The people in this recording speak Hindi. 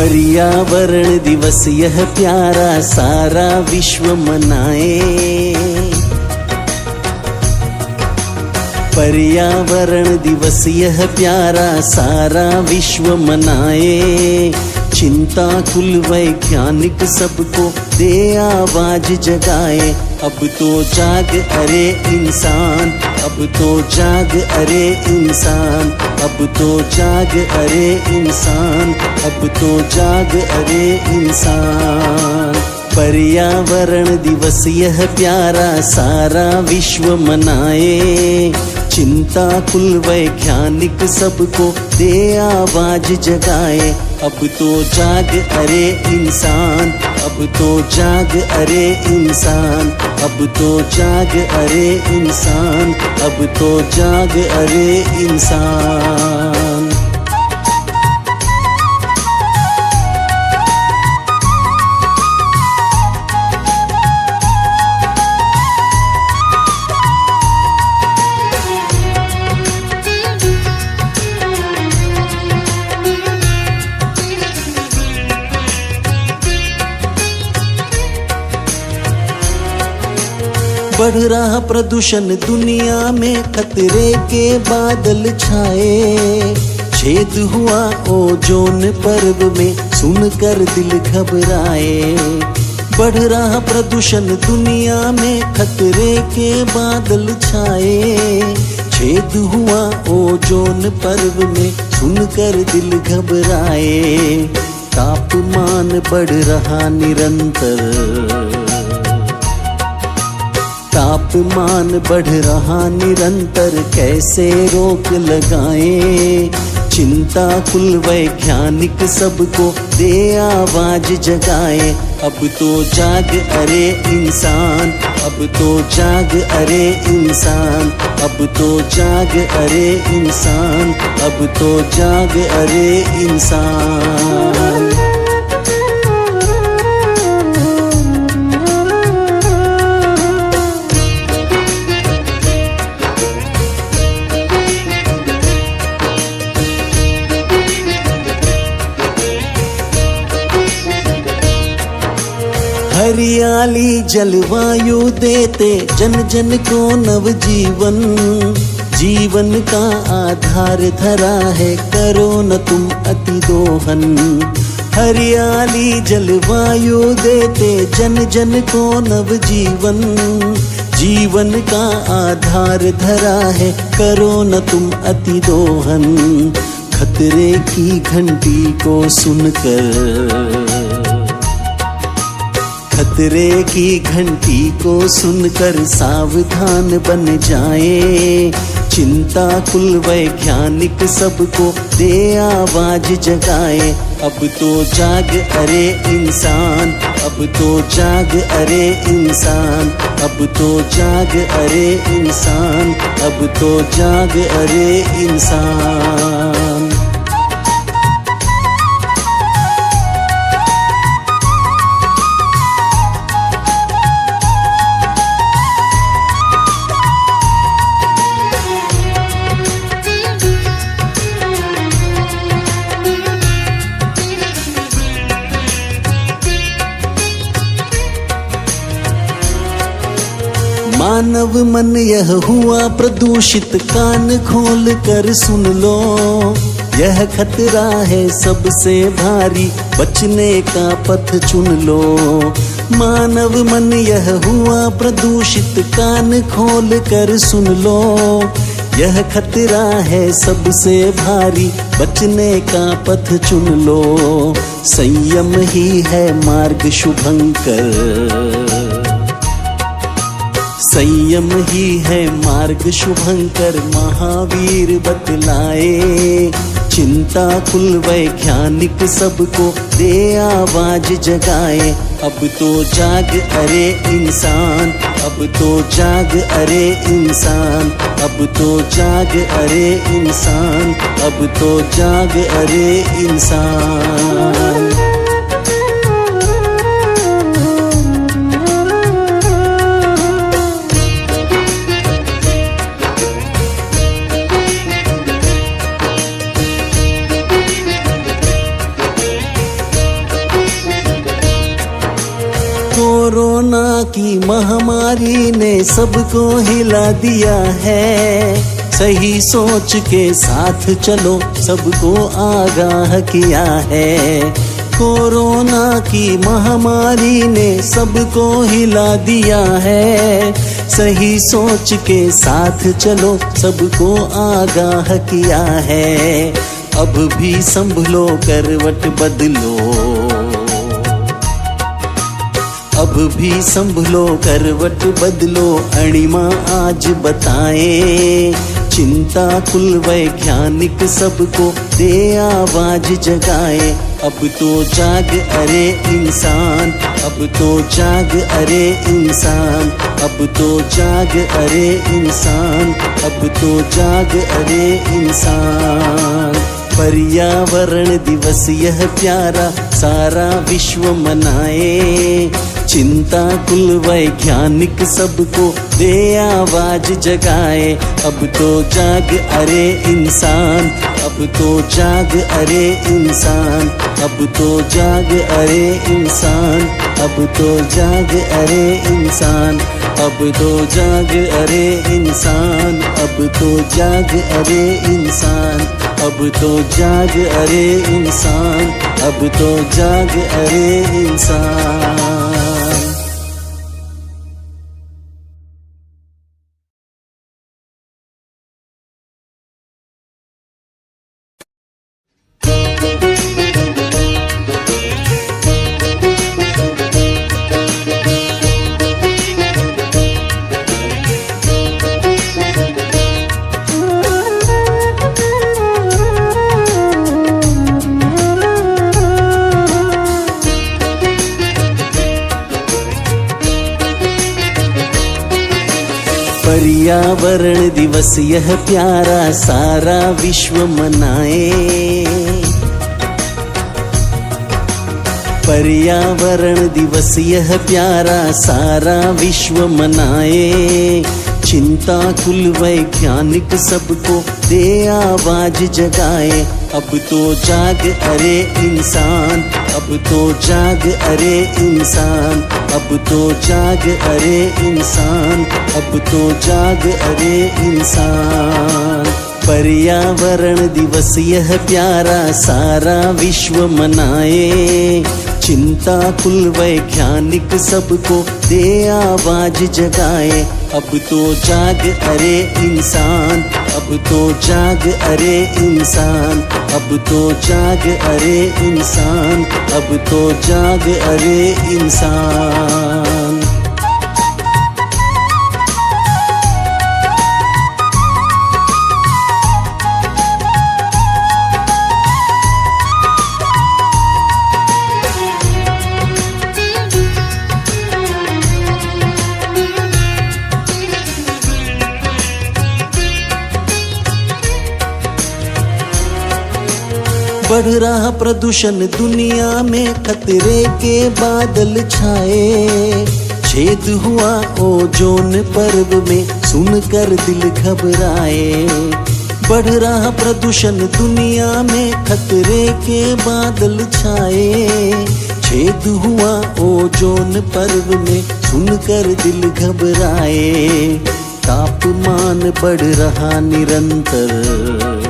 पर्यावरण दिवस यह प्यारा सारा विश्व मनाए। पर्यावरण दिवस यह प्यारा सारा विश्व मनाए। चिंताकुल वैज्ञानिक सबको दे आवाज जगाए। अब तो जाग अरे इंसान, अब तो जाग अरे इंसान, अब तो जाग अरे इंसान, अब तो जाग अरे इंसान। पर्यावरण दिवस यह प्यारा सारा विश्व मनाए। चिंताकुल वैज्ञानिक सबको दे आवाज जगाए। अब तो जाग अरे इंसान, अब तो जाग अरे इंसान, अब तो जाग अरे इंसान, अब तो जाग अरे इंसान। बढ़ रहा प्रदूषण दुनिया में खतरे के बादल छाए। छेद हुआ ओजोन परत में सुनकर दिल घबराए। बढ़ रहा प्रदूषण दुनिया में खतरे के बादल छाए। छेद हुआ ओजोन परत में सुनकर दिल घबराए। तापमान बढ़ रहा निरंतर, तापमान बढ़ रहा निरंतर, कैसे रोक लगाएं। चिंताकुल वैज्ञानिक सबको दे आवाज जगाए। अब तो जाग अरे इंसान, अब तो जाग अरे इंसान, अब तो जाग अरे इंसान, अब तो जाग अरे इंसान। हरियाली जलवायु देते जन जन को नवजीवन। जीवन का आधार धरा है, करो न तुम अति दोहन। हरियाली जलवायु देते जन जन को नवजीवन। जीवन का आधार धरा है, करो न तुम अति दोहन। खतरे की घंटी को सुनकर, खतरे की घंटी को सुनकर सावधान बन जाए। चिंताकुल वैज्ञानिक सबको दे आवाज जगाए। अब तो जाग अरे इंसान, अब तो जाग अरे इंसान, अब तो जाग अरे इंसान, अब तो जाग अरे इंसान। मानव मन यह हुआ प्रदूषित, कान खोल कर सुन लो। यह खतरा है सबसे भारी, बचने का पथ चुन लो। मानव मन यह हुआ प्रदूषित, कान खोल कर सुन लो। यह खतरा है सबसे भारी, बचने का पथ चुन लो। संयम ही है मार्ग शुभंकर, संयम ही है मार्ग शुभंकर, महावीर बतलाए। चिंताकुल वैज्ञानिक सबको दे आवाज जगाए। अब तो जाग अरे इंसान, अब तो जाग अरे इंसान, अब तो जाग अरे इंसान, अब तो जाग अरे इंसान। की महामारी ने सबको हिला दिया है। सही सोच के साथ चलो, सबको आगाह किया है। कोरोना की महामारी ने सबको हिला दिया है। सही सोच के साथ चलो, सबको आगाह किया है। अब भी संभलो, करवट बदलो, अब भी संभलो, करवट बदलो, अणिमा आज बताए। चिंता कुल वैज्ञानिक सबको दे आवाज जगाए। अब तो जाग अरे इंसान, अब तो जाग अरे इंसान, अब तो जाग अरे इंसान, अब तो जाग अरे इंसान। पर्यावरण दिवस यह प्यारा सारा विश्व मनाए। चिंता कुल वैज्ञानिक सबको दे आवाज जगाए। अब तो जाग अरे इंसान, अब तो जाग अरे इंसान, अब तो जाग अरे इंसान, अब तो जाग अरे इंसान, अब तो जाग अरे इंसान, अब तो जाग अरे इंसान, अब तो जाग अरे इंसान, अब तो जाग अरे इंसान। पर्यावरण दिवस यह प्यारा सारा विश्व मनाए। पर्यावरण दिवस यह प्यारा सारा विश्व मनाए। चिंता कुल वैज्ञानिक सबको दे आवाज जगाए। अब तो जाग अरे इंसान, अब तो जाग अरे इंसान, अब तो जाग अरे इंसान, अब तो जाग अरे इंसान। पर्यावरण दिवस यह प्यारा सारा विश्व मनाए। चिंता कुल वैज्ञानिक सबको दे आवाज जगाए। अब तो जाग अरे इंसान, अब तो जाग अरे इंसान, अब तो जाग अरे इंसान, अब तो जाग अरे इंसान। बढ़ रहा प्रदूषण दुनिया में, खतरे के बादल छाए। छेद हुआ ओजोन परत में, सुनकर दिल घबराए। बढ़ रहा प्रदूषण दुनिया में, खतरे के बादल छाए। छेद हुआ ओजोन परत में, सुनकर दिल घबराए। तापमान बढ़ रहा निरंतर,